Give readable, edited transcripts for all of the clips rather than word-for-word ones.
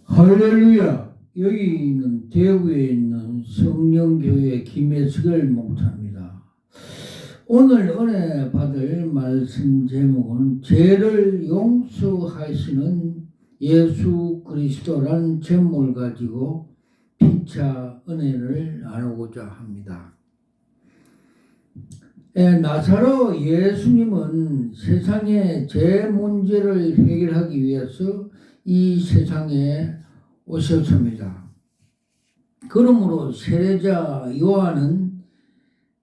할렐루야. 여기는 대구에 있는 성령교회 김혜석을 목사입니다. 오늘 은혜 받을 말씀 제목은 죄를 용서하시는 예수 그리스도라는 제목을 가지고 피차 은혜를 나누고자 합니다. 나사로 예수님은 세상의 죄 문제를 해결하기 위해서 이 세상에 오셨습니다. 그러므로 세례자 요한은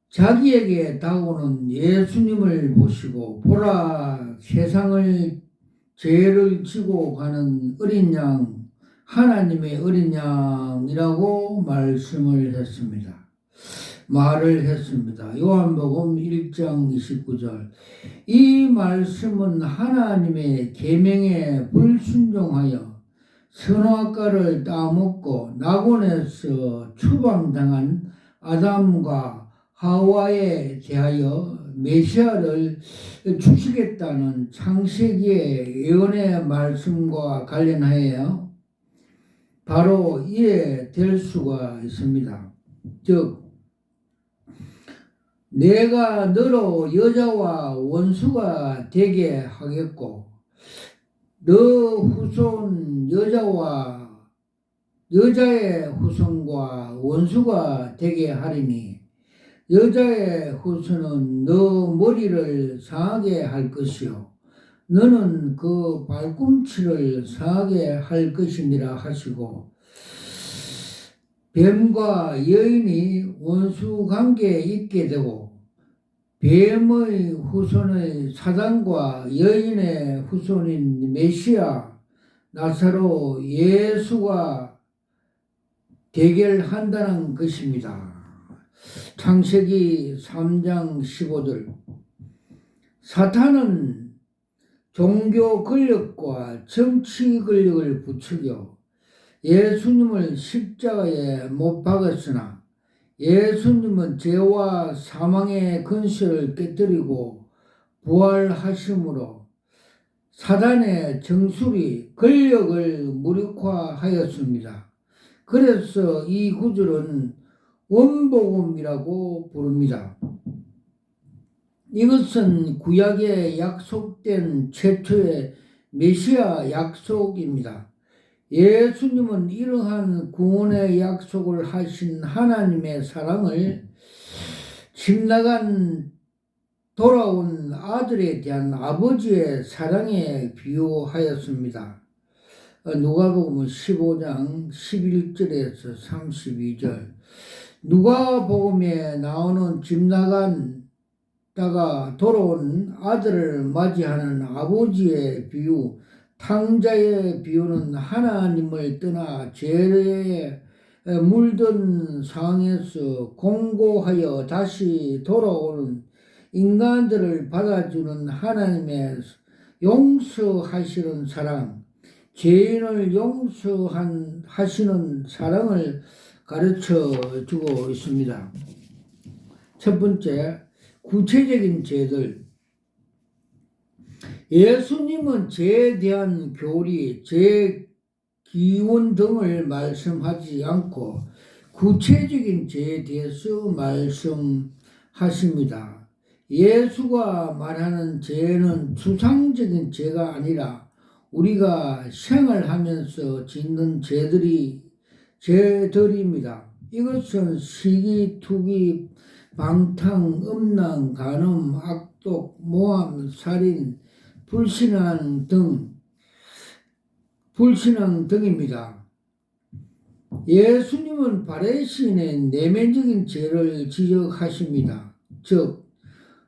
자기에게 다가오는 예수님을 보시고 보라, 세상을 죄를 지고 가는 어린 양, 하나님의 어린 양이라고 말을 했습니다. 요한복음 1장 29절. 이 말씀은 하나님의 계명에 불순종하여 선악과를 따먹고 낙원에서 추방당한 아담과 하와에 대하여 메시아를 주시겠다는 창세기의 예언의 말씀과 관련하여 바로 이해될 수가 있습니다. 즉, 내가 너로 여자와 원수가 되게 하겠고 너 후손 여자의 후손과 원수가 되게 하리니 여자의 후손은 너 머리를 상하게 할 것이요 너는 그 발꿈치를 상하게 할 것이니라 하시고, 뱀과 여인이 원수 관계에 있게 되고 뱀의 후손의 사단과 여인의 후손인 메시아 나사로 예수가 대결한다는 것입니다. 창세기 3장 15절. 사탄은 종교 권력과 정치 권력을 부추겨 예수님을 십자가에 못 박았으나 예수님은 죄와 사망의 근세를 깨뜨리고 부활하심으로 사단의 정수리 권력을 무력화하였습니다. 그래서 이 구절은 원복음이라고 부릅니다. 이것은 구약에 약속된 최초의 메시아 약속입니다. 예수님은 이러한 구원의 약속을 하신 하나님의 사랑을 집 나간 돌아온 아들에 대한 아버지의 사랑에 비유하였습니다. 누가복음 15장 11절에서 32절. 누가복음에 나오는 집 나갔다가 돌아온 아들을 맞이하는 아버지의 비유, 탕자의 비유는 하나님을 떠나 죄에 물든 상황에서 공고하여 다시 돌아오는 인간들을 받아주는 하나님의 용서하시는 사랑, 죄인을 용서하시는 사랑을 가르쳐 주고 있습니다. 첫 번째, 구체적인 죄들. 예수님은 죄에 대한 교리, 죄 기원 등을 말씀하지 않고 구체적인 죄에 대해서 말씀하십니다. 예수가 말하는 죄는 추상적인 죄가 아니라 우리가 생활하면서 짓는 죄들입니다. 이것은 시기, 투기, 방탕, 음란, 간음, 악독, 모함, 살인, 불신앙 등입니다. 예수님은 바리새인의 내면적인 죄를 지적하십니다. 즉,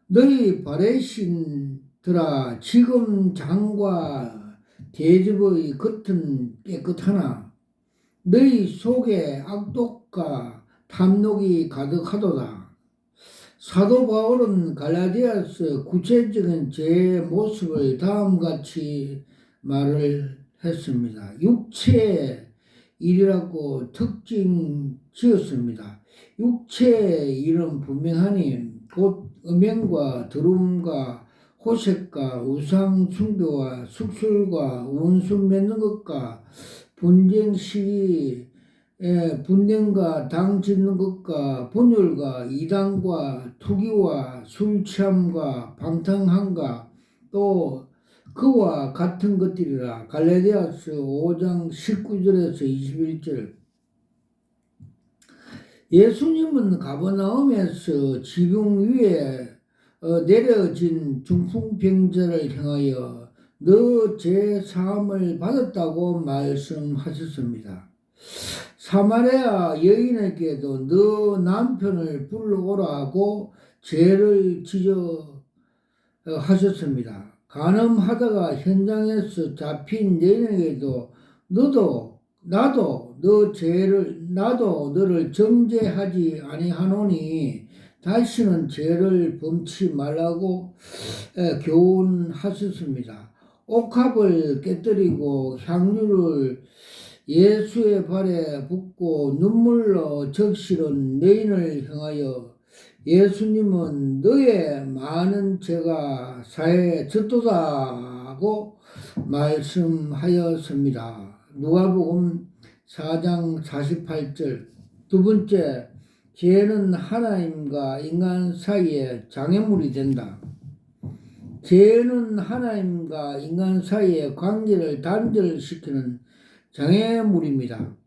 너희 바리새인들아, 지금 장과 대접의 겉은 깨끗하나 너희 속에 악독과 탐욕이 가득하도다. 사도 바울은 갈라디아서 구체적인 죄의 모습을 다음같이 말을 했습니다. 육체의 일이라고 특징 지었습니다. 육체의 일은 분명하니 곧 음행과 더러움과 호색과 우상 숭배와 숙술과 원수 맺는 것과 분쟁 시기, 분쟁과 당 짓는 것과 분열과 이단과 투기와 술 취함과 방탕함과 또 그와 같은 것들이라. 갈라디아서 5장 19절에서 21절. 예수님은 가버나움에서 지붕 위에 내려진 중풍병자를 향하여 너 죄 사함을 받았다고 말씀하셨습니다. 사마리아 여인에게도 너 남편을 불러오라고 죄를 지적 하셨습니다. 간음하다가 현장에서 잡힌 여인에게도 나도 너를 정죄하지 아니하노니 다시는 죄를 범치 말라고 교훈하셨습니다. 옥합을 깨뜨리고 향유를 예수의 발에 붓고 눈물로 적시는 여인을 향하여 예수님은 너의 많은 죄가 사해에 졌도다고 말씀하였습니다. 누가복음 4장 48절. 두 번째, 죄는 하나님과 인간 사이에 장애물이 된다. 죄는 하나님과 인간 사이의 관계를 단절시키는 장애물입니다.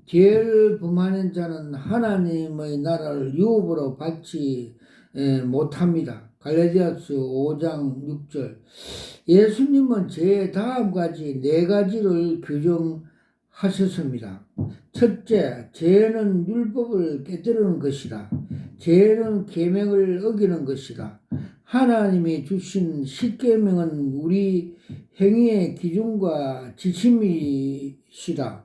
죄를 범하는 자는 하나님의 나라를 유업으로 받지 못합니다. 갈라디아서 5장 6절. 예수님은 죄의 다음까지 4가지를 규정하셨습니다. 첫째, 죄는 율법을 깨뜨리는 것이다. 죄는 계명을 어기는 것이다. 하나님이 주신 10계명은 우리 행위의 기준과 지침이시다.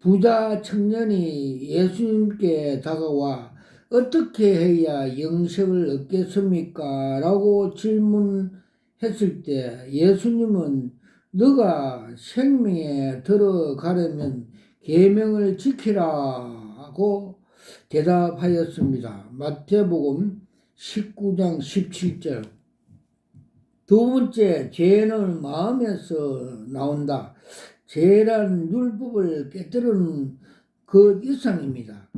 부자 청년이 예수님께 다가와 어떻게 해야 영생을 얻겠습니까? 라고 질문했을 때 예수님은 너가 생명에 들어가려면 계명을 지키라고 대답하였습니다. 마태복음 19장 17절. 두 번째, 죄는 마음에서 나온다. 죄란 율법을 깨뜨리는 그 이상입니다.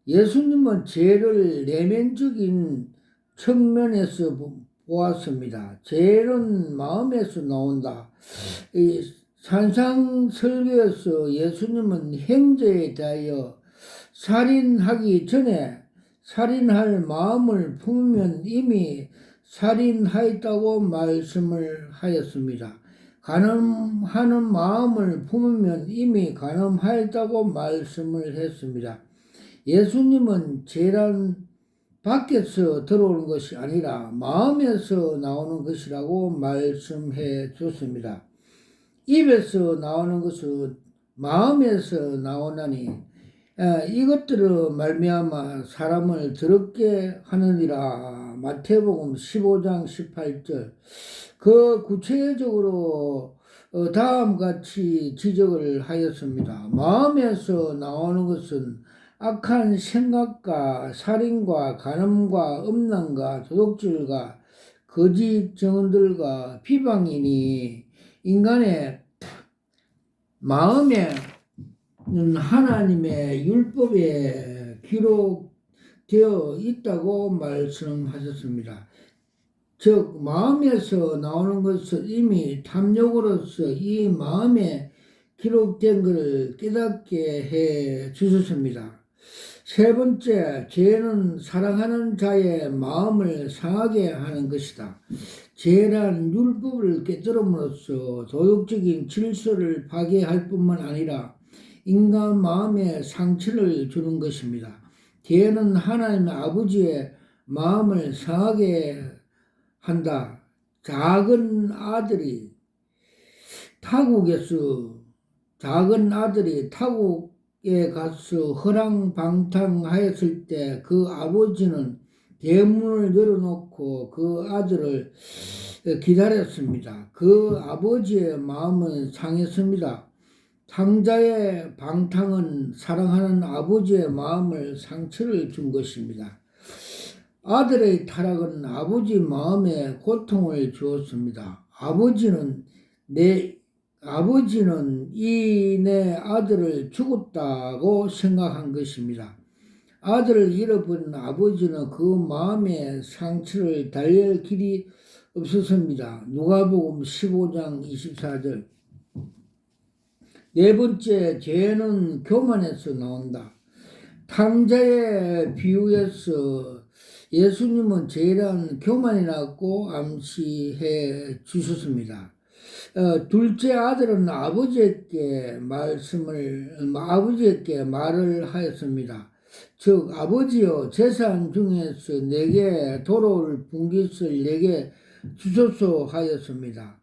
예수님은 죄를 내면적인 측면에서 보았습니다. 죄는 마음에서 나온다. 이 산상설교에서 예수님은 행죄에 대하여 살인하기 전에 살인할 마음을 품으면 이미 살인하였다고 말씀을 하였습니다. 간음하는 마음을 품으면 이미 간음하였다고 말씀을 했습니다. 예수님은 죄란 밖에서 들어오는 것이 아니라 마음에서 나오는 것이라고 말씀해 줬습니다. 입에서 나오는 것은 마음에서 나오나니 이것들을 말미암아 사람을 더럽게 하느니라. 마태복음 15장 18절. 그 구체적으로 다음같이 지적을 하였습니다. 마음에서 나오는 것은 악한 생각과 살인과 간음과 음란과 도둑질과 거짓 증언들과 비방이니 인간의 마음에는 하나님의 율법에 기록되어 있다고 말씀하셨습니다. 즉 마음에서 나오는 것은 이미 탐욕으로서 이 마음에 기록된 것을 깨닫게 해 주셨습니다. 세 번째, 죄는 사랑하는 자의 마음을 상하게 하는 것이다. 죄란 율법을 깨뜨림으로써 도덕적인 질서를 파괴할 뿐만 아니라 인간 마음에 상처를 주는 것입니다. 죄는 하나님 아버지의 마음을 상하게 한다. 작은 아들이 타국에 가서 허랑방탕하였을 때 그 아버지는 대문을 열어놓고 그 아들을 기다렸습니다. 그 아버지의 마음은 상했습니다. 상자의 방탕은 사랑하는 아버지의 마음을 상처를 준 것입니다. 아들의 타락은 아버지 마음에 고통을 주었습니다. 아버지는 이 내 아들을 죽었다고 생각한 것입니다. 아들을 잃어버린 아버지는 그 마음의 상처를 달랠 길이 없었습니다. 누가복음 15장 24절. 네 번째, 죄는 교만에서 나온다. 탕자의 비유에서 예수님은 죄란 교만이라고 암시해 주셨습니다. 둘째 아들은 아버지에게 말을 하였습니다. 즉, 아버지여, 재산 중에서 내게 도로를 분깃을 내게 주소서 하였습니다.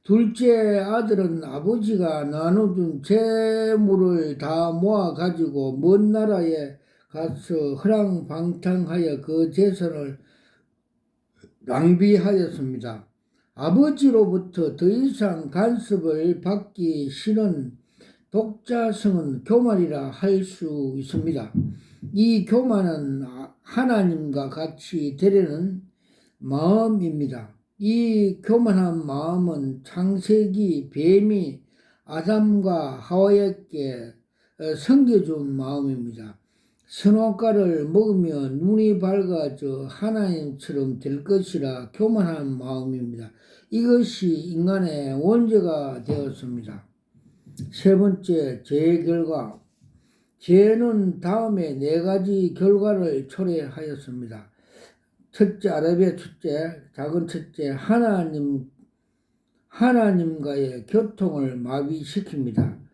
둘째 아들은 아버지가 나눠준 재물을 다 모아가지고 먼 나라에 가서 허랑방탕하여 그 재산을 낭비하였습니다. 아버지로부터 더 이상 간섭을 받기 싫은 독자성은 교만이라 할 수 있습니다. 이 교만은 하나님과 같이 되려는 마음입니다. 이 교만한 마음은 창세기 뱀이 아담과 하와에게 섬겨준 마음입니다. 선악과를 먹으면 눈이 밝아져 하나님처럼 될 것이라 교만한 마음입니다. 이것이 인간의 원죄가 되었습니다. 세 번째, 죄의 결과. 죄는 다음에 네 가지 결과를 초래하였습니다. 첫째, 아랍의 첫째, 작은 첫째, 하나님과의 교통을 마비시킵니다.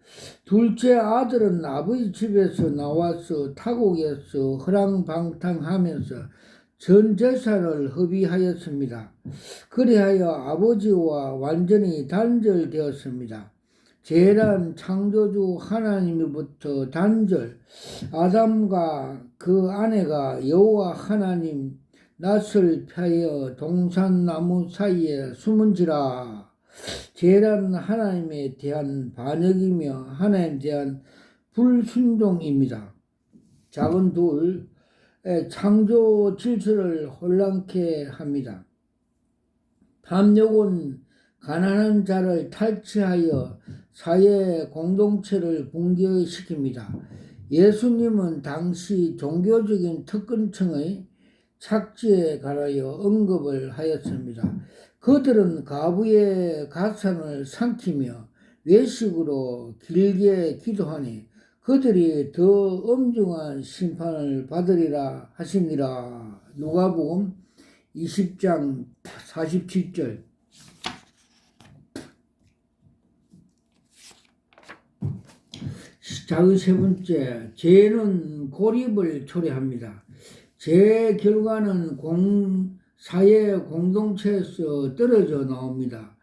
둘째 아들은 아버지 집에서 나와서 타국에서 허랑방탕하면서 전 재산을 허비하였습니다. 그리하여 아버지와 완전히 단절되었습니다. 죄란 창조주 하나님으로부터 단절, 아담과 그 아내가 여호와 하나님 낯을 펴여 동산나무 사이에 숨은지라. 죄란 하나님에 대한 반역이며 하나님에 대한 불순종입니다. 작은 둘, 창조 질서를 혼란케 합니다. 탐욕은 가난한 자를 탈취하여 사회 공동체를 붕괴시킵니다. 예수님은 당시 종교적인 특권층의 착취에 관하여 언급을 하였습니다. 그들은 가부의 가산을 삼키며 외식으로 길게 기도하니 그들이 더 엄중한 심판을 받으리라 하시니라. 누가복음 20장 47절. 작은 세 번째, 죄는 고립을 초래합니다. 죄의 결과는 사회 공동체에서 떨어져 나옵니다.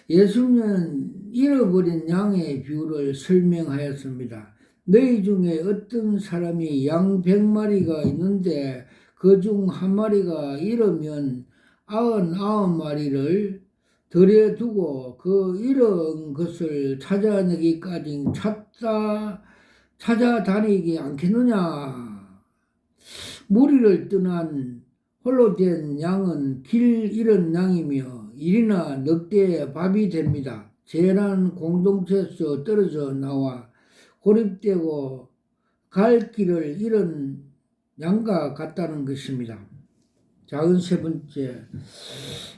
예수님은 잃어버린 양의 비유를 설명하였습니다. 너희 중에 어떤 사람이 양 100마리가 있는데 그 중 한 마리가 잃으면 99마리를 들여두고 그 잃은 것을 찾아내기까지 찾아다니지 않겠느냐. 무리를 떠난 홀로 된 양은 길 잃은 양이며 일이나 넉대의 밥이 됩니다. 죄란 공동체에서 떨어져 나와 고립되고 갈 길을 잃은 양과 같다는 것입니다. 작은 세 번째,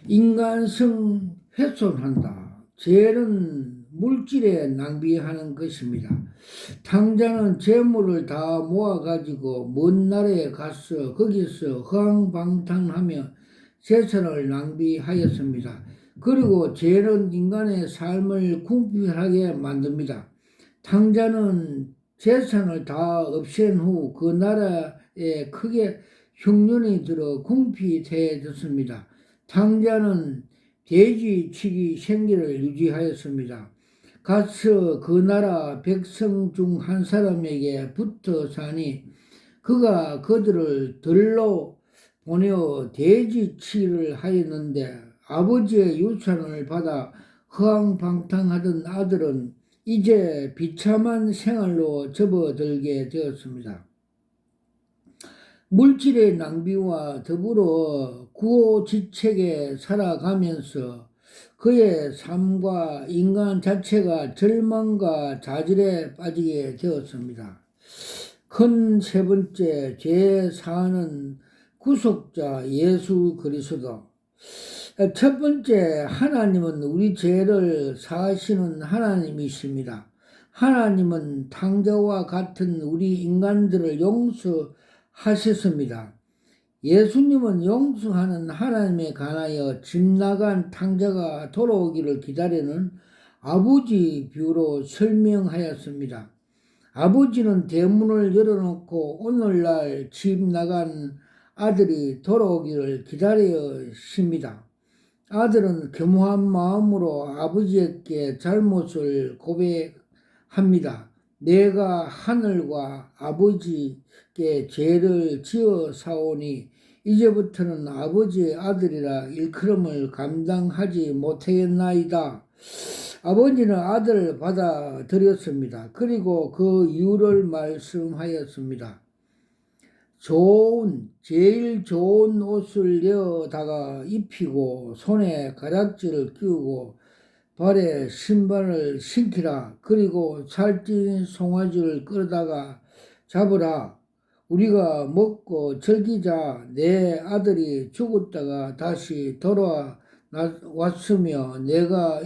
인간성 훼손한다. 죄는 물질에 낭비하는 것입니다. 탕자는 재물을 다 모아가지고 먼 나라에 가서 거기서 허황방탕하며 재산을 낭비하였습니다. 그리고 죄는 인간의 삶을 궁핍하게 만듭니다. 탕자는 재산을 다 없앤 후 그 나라에 크게 흉년이 들어 궁핍해졌습니다. 탕자는 돼지치기 생계를 유지하였습니다. 가서 그 나라 백성 중 한 사람에게 붙어 사니 그가 그들을 들로 보내어 돼지치기를 하였는데 아버지의 유산을 받아 허황방탕하던 아들은 이제 비참한 생활로 접어들게 되었습니다. 물질의 낭비와 더불어 구호지책에 살아가면서 그의 삶과 인간 자체가 절망과 좌절에 빠지게 되었습니다. 큰 세 번째, 죄 사하는 구속자 예수 그리스도. 첫 번째, 하나님은 우리 죄를 사하시는 하나님이십니다. 하나님은 탕자와 같은 우리 인간들을 용서하셨습니다. 예수님은 용서하는 하나님에 관하여 집 나간 탕자가 돌아오기를 기다리는 아버지 비유로 설명하였습니다. 아버지는 대문을 열어놓고 오늘날 집 나간 아들이 돌아오기를 기다리십니다. 아들은 겸허한 마음으로 아버지에게 잘못을 고백합니다. 내가 하늘과 아버지께 죄를 지어 사오니 이제부터는 아버지의 아들이라 일컬음을 감당하지 못하겠나이다. 아버지는 아들을 받아들였습니다. 그리고 그 이유를 말씀하였습니다. 제일 좋은 옷을 내어다가 입히고 손에 가락지를 끼우고 발에 신발을 신기라. 그리고 살찐 송아지를 끌어다가 잡으라. 우리가 먹고 즐기자. 내 아들이 죽었다가 다시 돌아왔으며 내가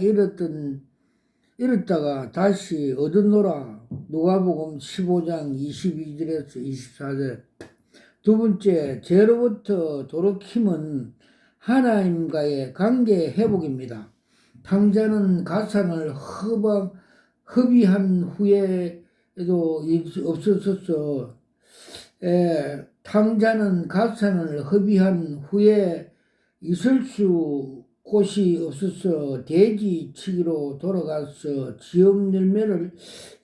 잃었다가 다시 얻었노라. 누가복음 15장 22절에서 24절. 두 번째, 죄로부터 돌이킴은 하나님과의 관계 회복입니다. 탕자는 가산을 허비한 후에도 없었어. 탕자는 가산을 허비한 후에 있을 곳이 없어서 돼지치기로 돌아가서 지업 열매를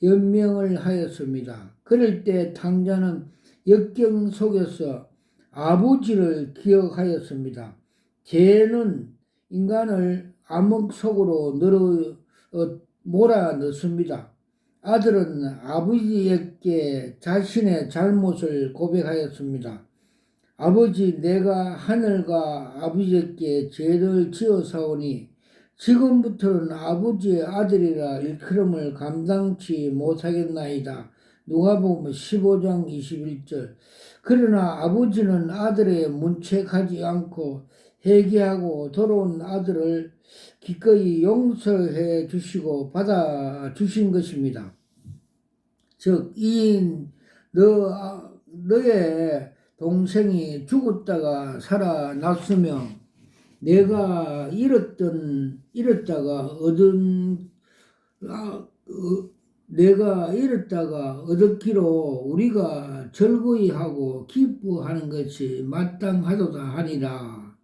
연명을 하였습니다. 그럴 때 탕자는 역경 속에서 아버지를 기억하였습니다. 죄는 인간을 암흑 속으로 몰아넣습니다. 아들은 아버지에게 자신의 잘못을 고백하였습니다. 아버지, 내가 하늘과 아버지께 죄를 지어사오니 지금부터는 아버지의 아들이라 일컬음을 감당치 못하겠나이다. 누가복음 15장 21절. 그러나 아버지는 아들의 문책하지 않고 회개하고 돌아온 아들을 기꺼이 용서해 주시고 받아 주신 것입니다. 즉, 너의 동생이 죽었다가 살아났으며 내가 내가 잃었다가 얻었기로 우리가 즐거이 하고 기뻐하는 것이 마땅하도다 하니라.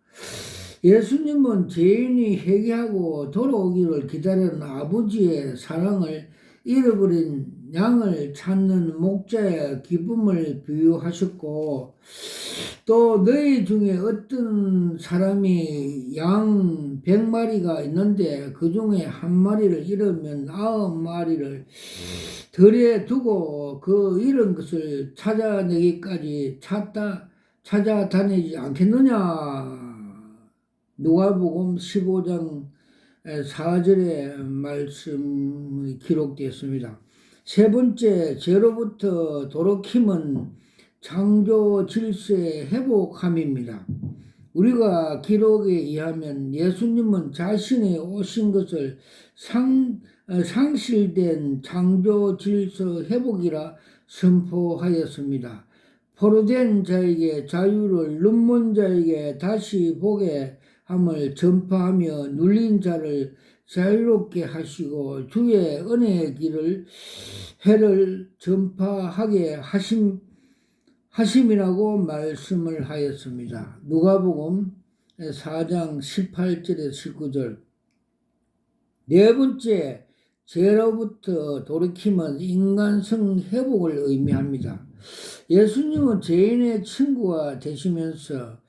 예수님은 죄인이 회개하고 돌아오기를 기다리는 아버지의 사랑을 잃어버린 양을 찾는 목자의 기쁨을 비유하셨고, 또 너희 중에 어떤 사람이 양 100마리가 있는데 그 중에 한 마리를 잃으면 90마리를 들에 두고 그 잃은 것을 찾아내기까지 찾아다니지 않겠느냐. 누가복음 15장 4절의 말씀이 기록되었습니다. 세 번째, 죄로부터 돌이킴은 창조 질서의 회복함입니다. 우리가 기록에 의하면 예수님은 자신이 오신 것을 상실된 창조 질서 회복이라 선포하였습니다. 포로된 자에게 자유를, 눈먼 자에게 다시 보게 함을 전파하며 눌린 자를 자유롭게 하시고 주의 은혜의 길을 해를 전파하게 하심이라고 말씀을 하였습니다. 누가복음 4장 18절에서 19절. 네 번째, 죄로부터 돌이킴은 인간성 회복을 의미합니다. 예수님은 죄인의 친구가 되시면서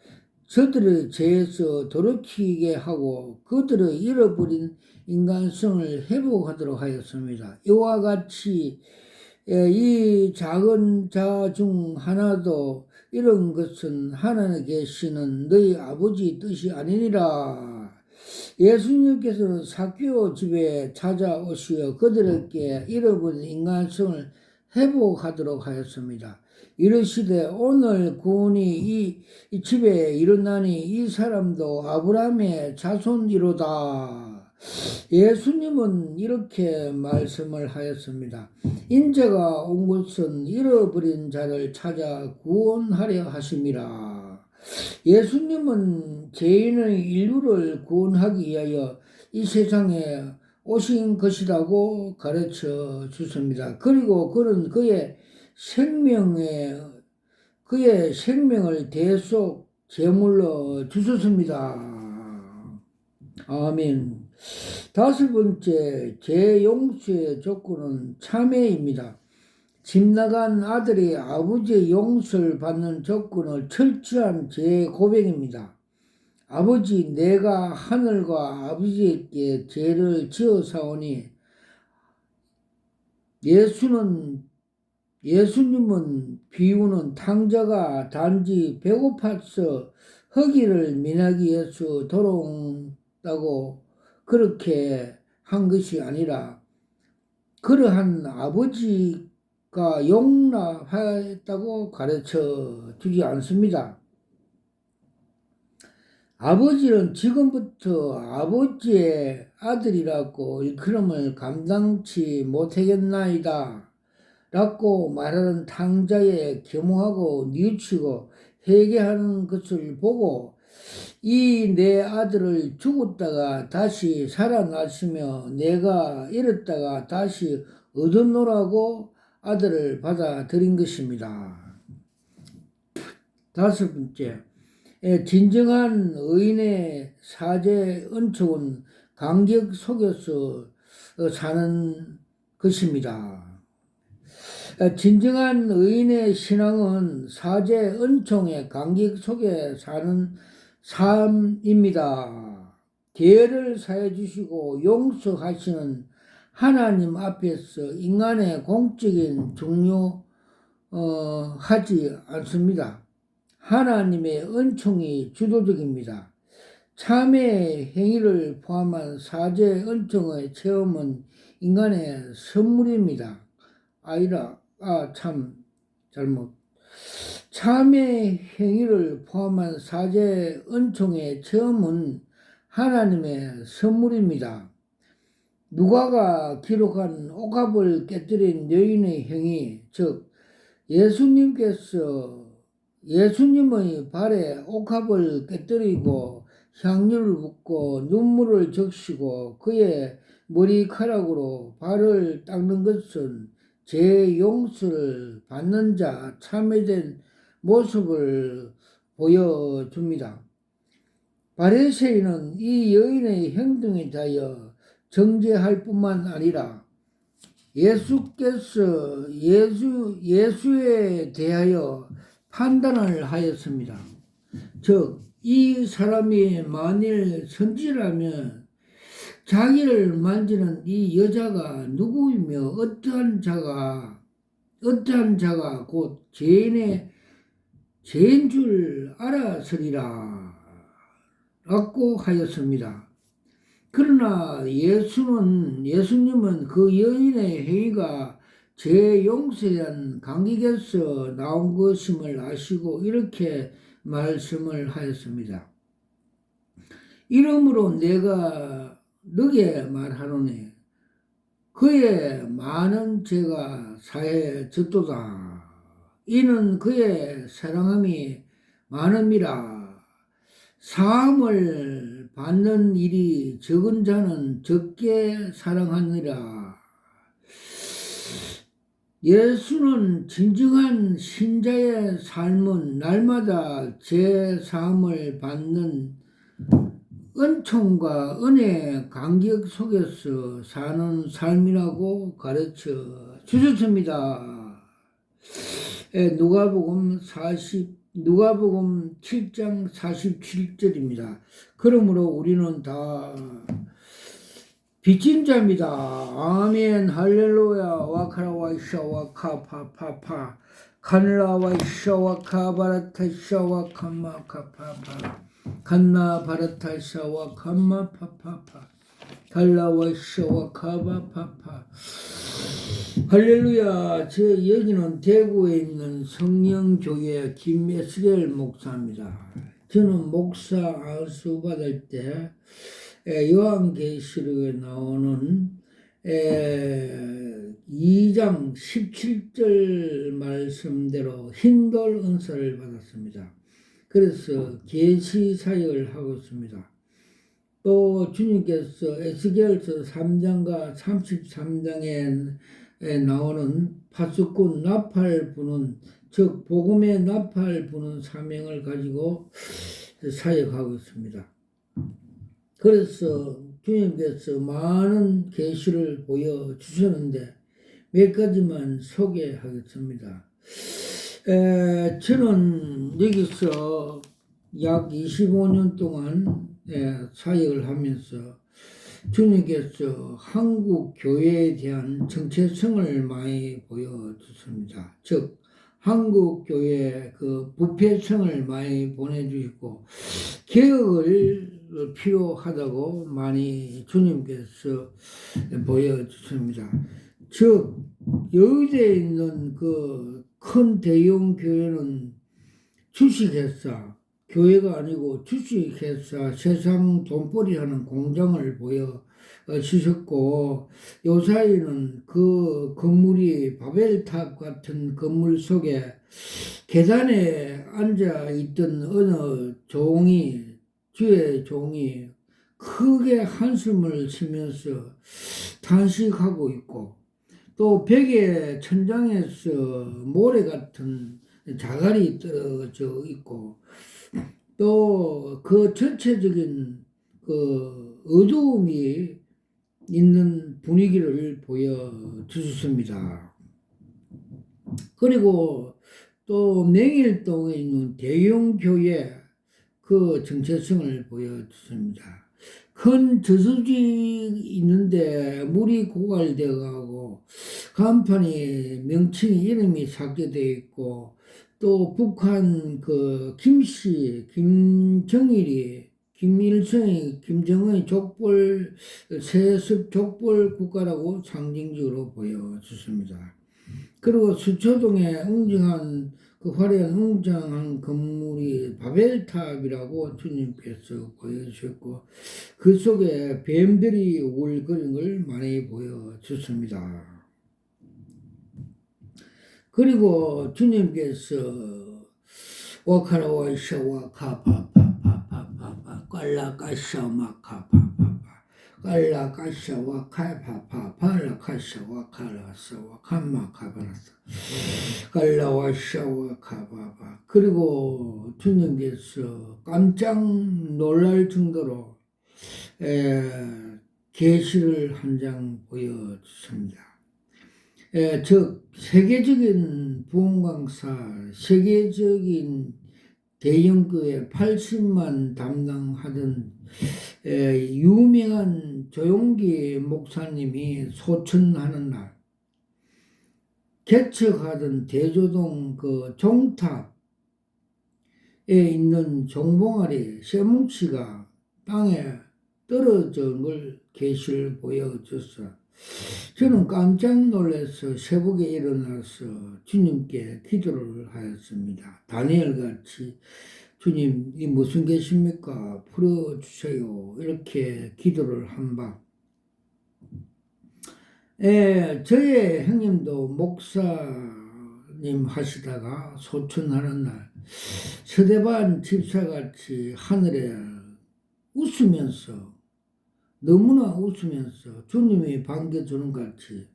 저들의 죄에서 돌이키게 하고 그들의 잃어버린 인간성을 회복하도록 하였습니다. 이와 같이 이 작은 자 중 하나도 이런 것은 하나님에 계시는 너희 아버지 뜻이 아니니라. 예수님께서는 삭개오 집에 찾아오시어 그들에게 잃어버린 인간성을 회복하도록 하였습니다. 이르시되 오늘 구원이 이 집에 일어나니 이 사람도 아브라함의 자손이로다. 예수님은 이렇게 말씀을 하였습니다. 인자가 온 것은 잃어버린 자를 찾아 구원하려 하심이라. 예수님은 죄인의 인류를 구원하기 위하여 이 세상에 오신 것이라고 가르쳐 주십니다. 그리고 그는 그의 생명을 대속 제물로 주셨습니다. 아멘. 다섯 번째, 죄 용서의 조건은 참회입니다. 집 나간 아들이 아버지의 용서를 받는 조건을 철저한 죄 고백입니다. 아버지, 내가 하늘과 아버지에게 죄를 지어사오니 예수님은 비유는 탕자가 단지 배고파서 허기를 면하기 위해서 돌아온다고 그렇게 한 것이 아니라 그러한 아버지가 용납하였다고 가르쳐 주지 않습니다. 아버지는 지금부터 아버지의 아들이라고 일컬음을 감당치 못하겠나이다 라고 말하는 탕자의 겸허하고 뉘우치고 회개하는 것을 보고 이 내 아들을 죽었다가 다시 살아나시며 내가 잃었다가 다시 얻었노라고 아들을 받아들인 것입니다. 다섯 번째, 진정한 의인의 사죄 은총은 간격 속에서 사는 것입니다. 진정한 의인의 신앙은 사죄 은총의 간격 속에 사는 삶입니다. 죄를 사해 주시고 용서하시는 하나님 앞에서 인간의 공적인 중요하지 않습니다. 하나님의 은총이 주도적입니다. 참회의 행위를 포함한 사죄 은총의 체험은 인간의 선물입니다. 참회 행위를 포함한 사죄 은총의 체험은 하나님의 선물입니다. 누가가 기록한 옥합을 깨뜨린 여인의 행위, 즉 예수님의 발에 옥합을 깨뜨리고 향유를 붓고 눈물을 적시고 그의 머리카락으로 발을 닦는 것은 죄 용서를 받는 자 참회된 모습을 보여줍니다. 바리새인은 이 여인의 행동에 대하여 정죄할 뿐만 아니라 예수에 대하여 판단을 하였습니다. 즉, 이 사람이 만일 선지라면 자기를 만지는 이 여자가 누구이며 어떠한 자가 곧 죄인 줄 알았으리라 라고 하였습니다. 그러나 예수님은 그 여인의 행위가 죄 용서에 대한 감격에서 나온 것임을 아시고 이렇게 말씀을 하였습니다. 이러므로 내가 너게 말하노니 그의 많은 죄가 사해졌도다. 이는 그의 사랑함이 많음이라. 사함을 받는 일이 적은 자는 적게 사랑하느라. 예수는 진정한 신자의 삶은 날마다 죄 사함을 받는 은총과 은혜의 간격 속에서 사는 삶이라고 가르쳐 주셨습니다. 누가복음 7장 47절입니다. 그러므로 우리는 다 빚진 자입니다. 아멘. 할렐루야. 와카라와 이샤와 카파파파 카늘라와 이샤와 카바라타 이샤와 카마카파파 간나 바라타샤와 감마 파파파 달라와샤와 카바파파. 할렐루야. 제 여기는 대구에 있는 성령교회 김에스겔 목사입니다. 저는 목사 안수 받을 때 요한계시록에 나오는 2장 17절 말씀대로 흰돌 은사를 받았습니다. 그래서 계시 사역을 하고 있습니다. 또 주님께서 에스겔서 3장과 33장에 나오는 파수꾼 나팔 부는, 즉 복음의 나팔 부는 사명을 가지고 사역하고 있습니다. 그래서 주님께서 많은 계시를 보여주셨는데 몇 가지만 소개하겠습니다. 저는 여기서 약 25년 동안 사역을 하면서 주님께서 한국 교회에 대한 정체성을 많이 보여주십니다. 즉 한국 교회 그 부패성을 많이 보내주시고 개혁을 필요하다고 많이 주님께서 보여주십니다. 즉 여의도에 있는 그 큰 대형 교회는 주식회사, 교회가 아니고 주식회사, 세상 돈벌이 하는 공장을 보여주셨고, 요 사이는 그 건물이 바벨탑 같은 건물 속에 계단에 앉아있던 어느 주의 종이 크게 한숨을 쉬면서 탄식하고 있고, 또 벽에 천장에서 모래 같은 자갈이 떨어져 있고, 또 그 전체적인 그 어두움이 있는 분위기를 보여주셨습니다. 그리고 또 맹일동에 있는 대형 교회 그 정체성을 보여주십니다. 큰 저수지 있는데 물이 고갈되어 가고 간판이 명칭이 이름이 삭제되어 있고, 또 북한 그 김씨, 김정일이, 김일성이, 김정은이 족벌, 세습 족벌 국가라고 상징적으로 보여주십니다. 그리고 수초동에 웅장한 그 화려한 웅장한 건물이 바벨탑이라고 주님께서 보여주셨고, 그 속에 뱀들이 울거리는 걸 많이 보여주십니다. 그리고 주님께서 와카라와샤와 카파파파파파 깔라까샤마 카파파파 깔라까샤와 카파파 팔라카샤와 카라사와 칸마 카바라사 깔라와샤와 카파파. 그리고 주님께서 깜짝 놀랄 정도로 계시를 한 장 보여주십니다. 즉 세계적인 부흥강사, 세계적인 대형교회 80만 담당하던 유명한 조용기 목사님이 소천하는 날, 개척하던 대조동 그 종탑에 있는 종봉아리 쇠뭉치가 땅에 떨어진 걸 계시를 보여줬어. 저는 깜짝 놀라서 새벽에 일어나서 주님께 기도를 하였습니다. 다니엘같이 주님 이 무슨 계십니까? 풀어주세요. 이렇게 기도를 한 바. 저의 형님도 목사님 하시다가 소천하는 날 서대반 집사같이 하늘에 웃으면서, 너무나 웃으면서 주님이 반겨주는 같이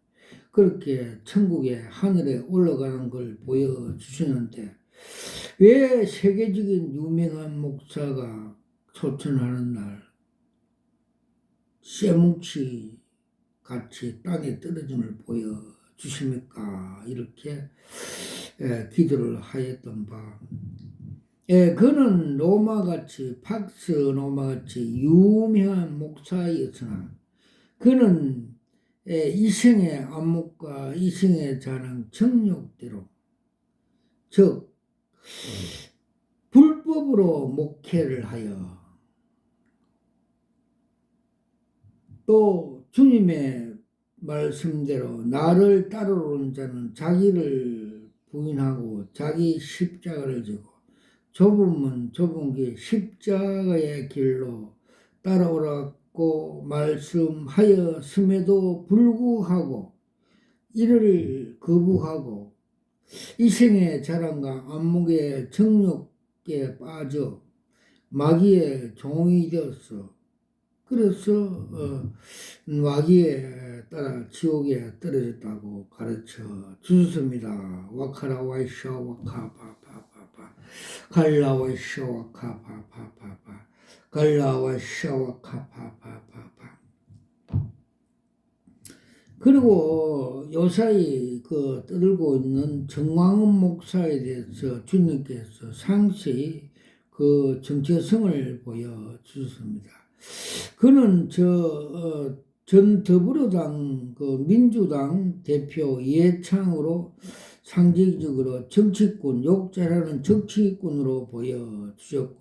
그렇게 천국의 하늘에 올라가는 걸 보여주시는데, 왜 세계적인 유명한 목사가 소천하는 날 쇠뭉치 같이 땅에 떨어짐을 보여주십니까? 이렇게 기도를 하였던 바. 그는 로마같이, 팍스 로마같이 유명한 목사였으나 그는 이생의 안목과 이생의 자랑 정욕대로, 즉 불법 율법으로 목회를 하여 또 주님의 말씀대로 나를 따르는 자는 자기를 부인하고 자기 십자가를 지고 좁은 길 십자가의 길로 따라오라고 말씀하였음에도 불구하고 이를 거부하고 이생의 자랑과 안목의 정욕에 빠져 마귀의 종이 되었어. 그래서 마귀에 따라 지옥에 떨어졌다고 가르쳐 주셨습니다. 와카라 와이샤 와카파파파파 갈라 와이샤 와카파파파파 갈라 와이샤 와카파파파파. 그리고 요사이 그 떠들고 있는 정광훈 목사에 대해서 주님께서 상세히 그 정체성을 보여주셨습니다. 그는 전 더불어당 그 민주당 대표 이해창으로 상징적으로 정치꾼, 욕잘하는 정치꾼으로 보여주셨고,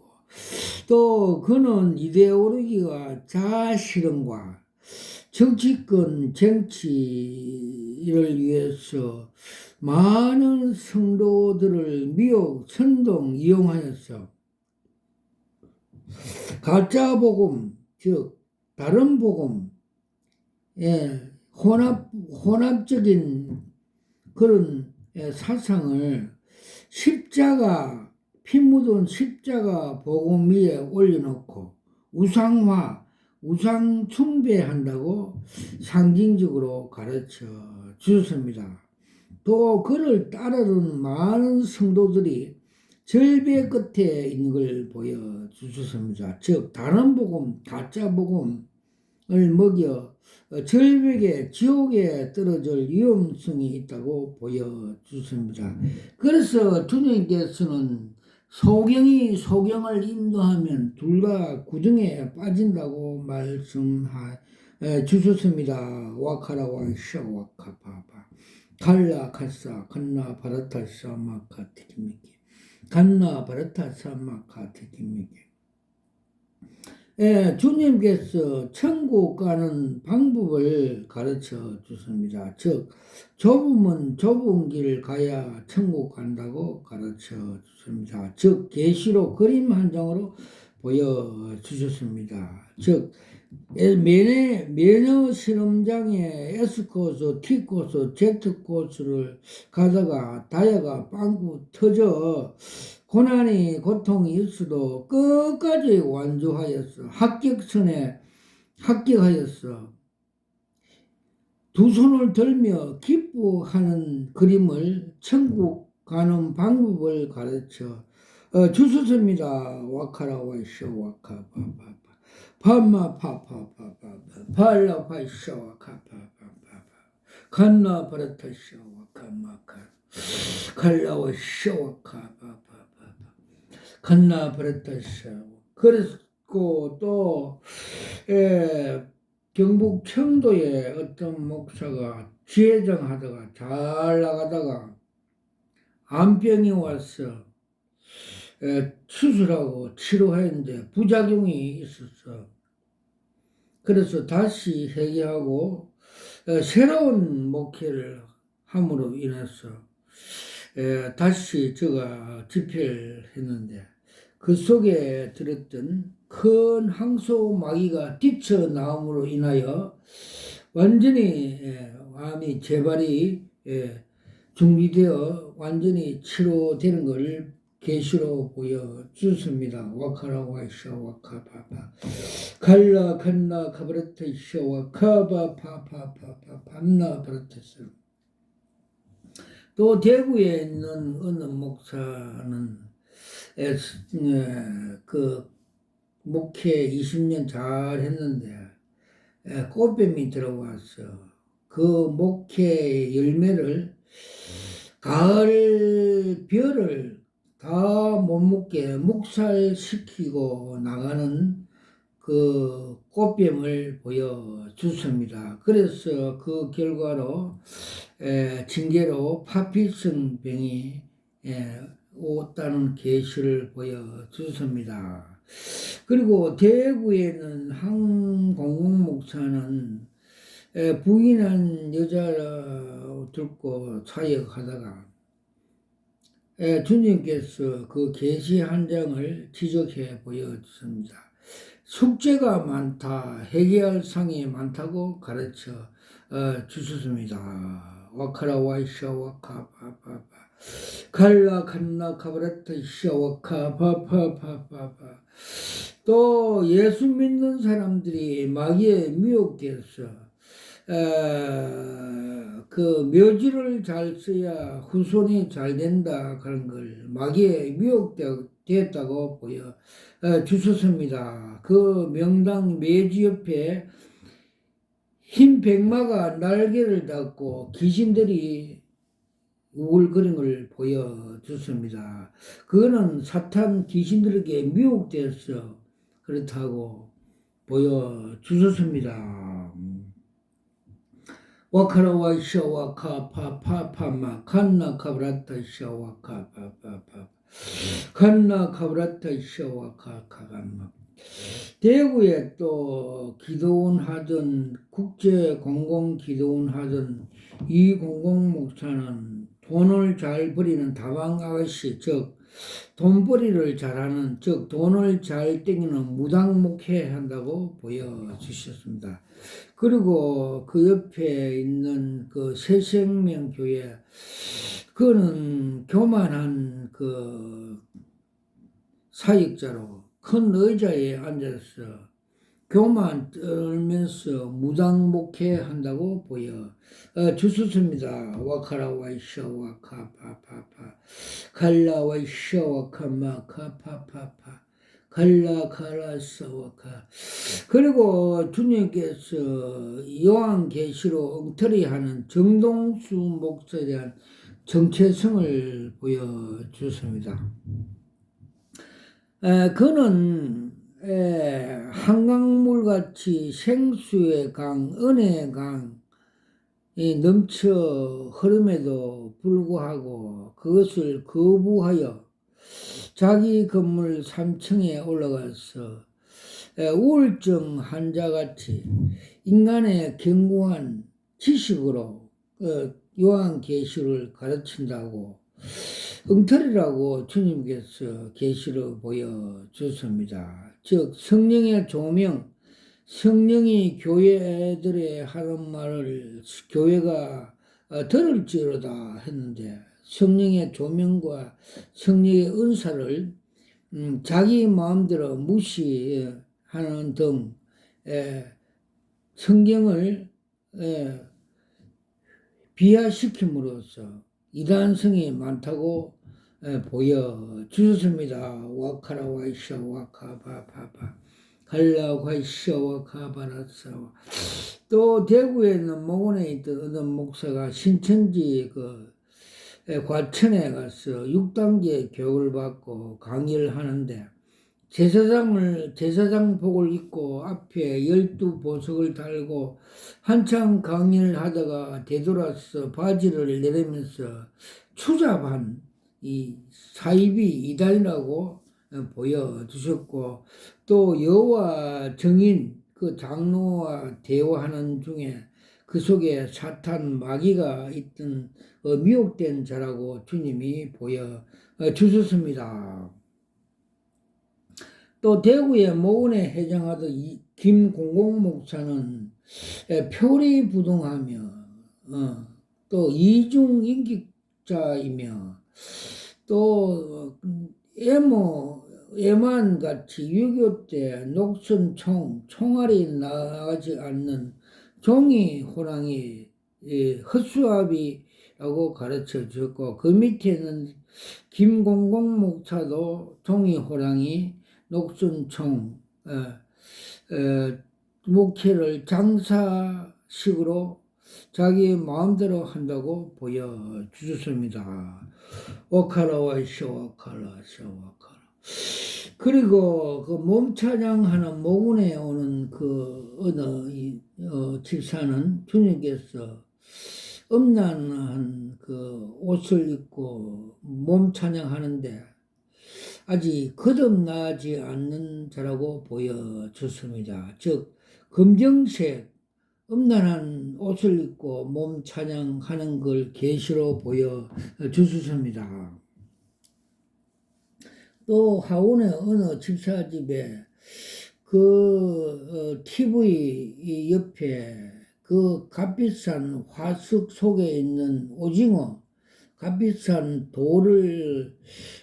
또 그는 이데올로기와 자아실현과 정치권 정치를 위해서 많은 성도들을 미혹, 선동, 이용하였어. 가짜 복음, 즉 다른 복음, 혼합적인 그런 사상을 십자가, 피 묻은 십자가 복음 위에 올려놓고 우상화, 우상 숭배한다고 상징적으로 가르쳐 주셨습니다. 또 그를 따르는 많은 성도들이 절벽 끝에 있는 걸 보여주셨습니다. 즉 다른 복음, 가짜 복음을 먹여 절벽에 지옥에 떨어질 위험성이 있다고 보여주셨습니다. 그래서 주님께서는 소경이 소경을 인도하면 둘 다 구덩이에 빠진다고 말씀해 주셨습니다. 와카라 와이샤 와카파파 칼라 카사 칸나 바라타사 마카티키미키 간나 바라타사 마카티키미키. 주님께서 천국 가는 방법을 가르쳐 주십니다. 즉 좁은 길 가야 천국 간다고 가르쳐 주십니다. 즉 계시록 그림 한 장으로 보여주셨습니다. 즉 매너 실험장에 S코스, T코스, Z코스를 가다가 다이아가 빵꾸 터져 고난이 고통이 있어도 끝까지 완주하였어. 합격선에 합격하였어. 두 손을 들며 기뻐하는 그림을 천국 가는 방법을 가르쳐 주셨습니다. 와카라 와이쇼 와카파파파 파마 파파파파 발라 파이쇼 와카파파파파 간나 바라타쇼 와카마카 갈라와 쇼 와카파파파파 간나 바라타쇼. 그랬고 또 경북 청도에 어떤 목사가 지회장 하다가 잘 나가다가 암병이 와서 수술하고 치료했는데 부작용이 있었어. 그래서 다시 회개하고 새로운 목회를 함으로 인해서 다시 제가 집회를 했는데 그 속에 들었던 큰 항소 마귀가 뛰쳐나옴으로 인하여 완전히 암이 재발이 준비되어 완전히 치료되는 걸 계시로 보여주습니다. 와카라 와이샤 와카파파 갈라 간나 카브레타 이샤 와카바파파파파 밤나 브레테스. 또 대구에 있는 어느 목사는 그 목회 20년 잘 했는데 꽃뱀이 들어와서 그 목회 열매를 가을 벼를 다 못 먹게 묵살시키고 나가는 그 꽃뱀을 보여주습니다. 그래서 그 결과로 징계로 파피성 병이 오다는 계시를 보여주셨습니다. 그리고 대구에는 한 공공목사는 부인한 여자를 들고 사역하다가 주님께서 그 계시 한 장을 지적해 보여주십니다. 숙제가 많다, 해결할 상이 많다고 가르쳐 주셨습니다. 와카라 와이샤 와카 파파파 갈라 칸나 카바라타 이샤 와카 파파파파파. 또 예수 믿는 사람들이 마귀에 미혹돼서 그 묘지를 잘 써야 후손이 잘 된다 그런 걸 마귀에 미혹되었다고 보여 주셨습니다. 그 명당 묘지 옆에 흰 백마가 날개를 닫고 귀신들이 우글거리는 걸 보여줬습니다. 그거는 사탄 귀신들에게 미혹되어서 그렇다고 보여주셨습니다. 와카라와 샤와카 파파파마 칸나 카브라타 샤와카 파파파 칸나 카브라타 샤와카 카감마. 대구에 또 기도원 하던 국제 공공 기도원 하던 이 공공 목사는 돈을 잘 버리는 다방 아가씨, 즉 돈벌이를 잘하는, 즉 돈을 잘 땡기는 무당 목회 한다고 보여주셨습니다. 그리고 그 옆에 있는 그 새생명교회, 그는 교만한 그 사역자로 큰 의자에 앉아서 교만 떨면서 무당 목회 한다고 보여 주셨습니다. 와카라 와이샤 와카 파파파 갈라 와이샤 와카 마카 파파파 갈라 카라사 와카. 그리고 주님께서 요한계시로 엉터리하는 정동수 목사에 대한 정체성을 보여주셨습니다. 그는 한강물같이 생수의 강, 은혜의 강이 넘쳐 흐름에도 불구하고 그것을 거부하여 자기 건물 3층에 올라가서 우울증 환자같이 인간의 견고한 지식으로 요한계시를 가르친다고 엉터리라고 주님께서 계시를 보여주셨습니다. 즉 성령의 조명, 성령이 교회들의 하는 말을 교회가 들을지어다 했는데 성령의 조명과 성령의 은사를 자기 마음대로 무시하는 등 성경을 비하시킴으로써 이단성이 많다고 보여주셨습니다. 와카라 와이샤 와카 바파파 갈라 와이샤 와카 바라사. 또 대구에는 목원에 있던 어떤 목사가 신천지 그 과천에 가서 6단계 교육을 받고 강의를 하는데 제사장복을 입고 앞에 12보석을 달고 한참 강의를 하다가 되돌아서 바지를 내리면서 추잡한 이 사이비 이단이라고 보여주셨고, 또 여호와 증인 그 장로와 대화하는 중에 그 속에 사탄 마귀가 있던 미혹된 자라고 주님이 보여주셨습니다. 또 대구의 모은에 해장하던 김공공 목사는 표리부동하며 또 이중 인격자이며 또 애만같이 6.25 때 녹슨 총알이 나가지 않는 종이 호랑이 헛수아비라고 가르쳐 주었고, 그 밑에는 김공공 목사도 종이 호랑이 녹슨총 목회를 장사식으로 자기 마음대로 한다고 보여주셨습니다. 오카라와 쇼와카라 쇼와카라. 그리고 그 몸찬양하는 모군에 오는 그 어느 집사는 주님께서 음란한 그 옷을 입고 몸 찬양하는데 아직 거듭나지 않는 자라고 보여졌습니다. 즉 검정색 음란한 옷을 입고 몸 찬양하는 걸 계시로 보여주셨습니다. 또 하원의 어느 집사집에 그 TV 옆에 그 값비싼 화석 속에 있는 오징어, 값비싼 돌을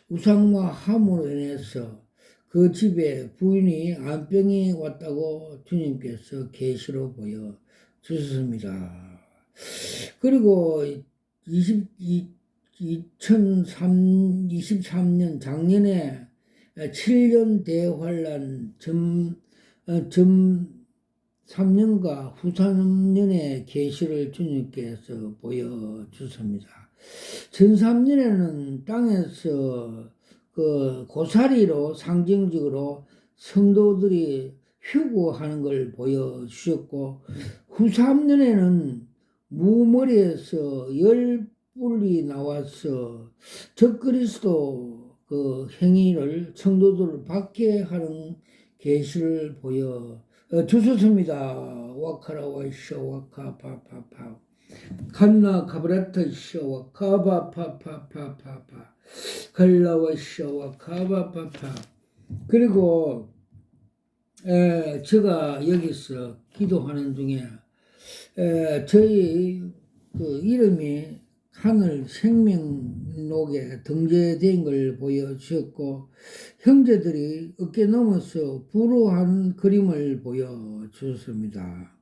우상화함으로 인해서 그 집에 부인이 암병이 왔다고 주님께서 계시로 보여 주셨습니다. 그리고 2023년 작년에 7년 대환란 점 3년과 후 3년의 계시를 주님께서 보여주십니다. 전 3년에는 땅에서 그 고사리로 상징적으로 성도들이 휴거하는 걸 보여주셨고, 후 3년에는 무머리에서 열불이 나와서 적그리스도 그 행위를 성도들을 받게 하는 계시를 보여 주셨습니다. 와카라와 쇼와카 파파파 칸나 카브라타 쇼와 카바파파파파파 갈라와 쇼와 카바파파. 그리고 제가 여기서 기도하는 중에 저희 그 이름이 하늘 생명록에 등재된 걸 보여주셨고, 형제들이 어깨 넘어서 부러한 그림을 보여주셨습니다.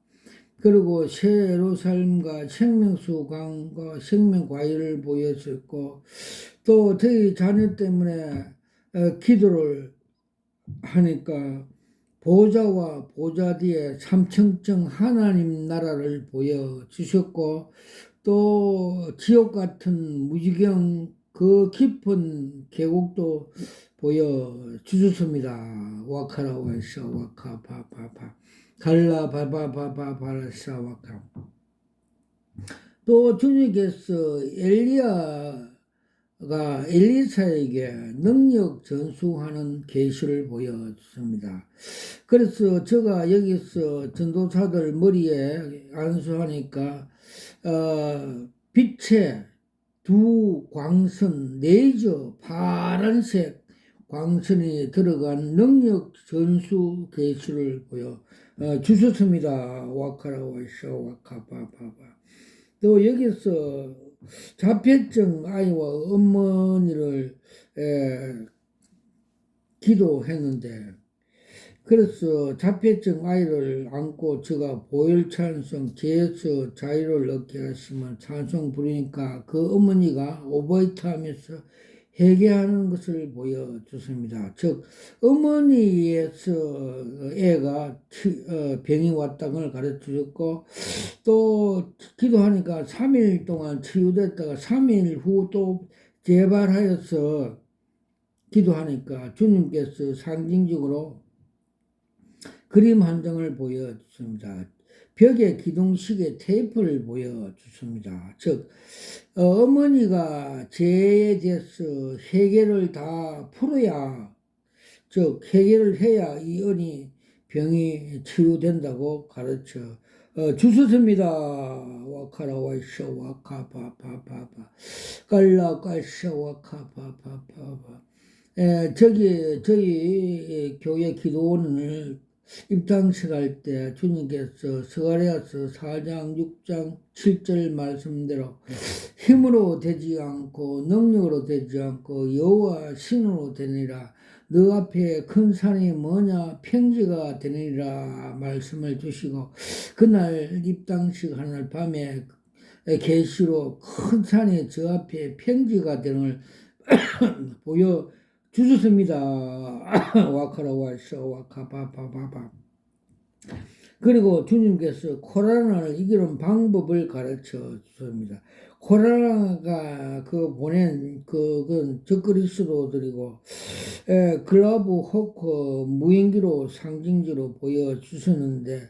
그리고 새 예루살렘과 생명수강과 생명과일을 보여주셨고, 또 저희 자녀 때문에 기도를 하니까 보좌와 보좌 뒤에 삼층정 하나님 나라를 보여주셨고, 또 지옥 같은 무지경 그 깊은 계곡도 보여주셨습니다. 와카라와샤 와카파파파 갈라바바바바바라샤 와카. 또 주님께서 엘리사에게 능력 전수하는 계시를 보여줬습니다. 그래서 제가 여기서 전도사들 머리에 안수하니까 빛의 두 광선, 레이저 파란색 광선이 들어간 능력 전수 계시를 보여 주셨습니다. 와카라와샤 와카파파파. 또 여기서 자폐증 아이와 어머니를 기도했는데, 그래서 자폐증 아이를 안고 제가 보혈 찬송 죄에서 자유를 얻게 하시면 찬송 부르니까 그 어머니가 오버이트 하면서 회개하는 것을 보여줬습니다. 즉 어머니에서 애가 병이 왔다는 걸 가르쳐줬고, 또 기도하니까 3일 동안 치유됐다가 3일 후 또 재발하여서 기도하니까 주님께서 상징적으로 그림 한 장을 보여줬습니다. 벽에 기둥식의 테이프를 보여줬습니다. 즉 어머니가 죄에 대해서 회개를 다 풀어야, 즉 회개를 해야 이 언이 병이 치유된다고 가르쳐 주셨습니다. 와카라와쇼 와카파파파파 깔라깔쇼 와카파파파파. 저희 교회 기도원을 입당식할 때 주님께서 스가랴서 4장 6장 7절 말씀대로 힘으로 되지 않고 능력으로 되지 않고 여호와 신으로 되니라, 너 앞에 큰 산이 뭐냐 평지가 되니라 말씀을 주시고, 그날 입당식 하늘 밤에 계시로 큰 산이 저 앞에 평지가 되는 걸 보여 주셨습니다. 와카라와쇼 와카파파파파. 그리고 주님께서 코로나를 이기는 방법을 가르쳐 주십니다. 코로나가 보낸 그건 적그리스도들이고, 글라브 호크 무인기로 상징적으로 보여주셨는데,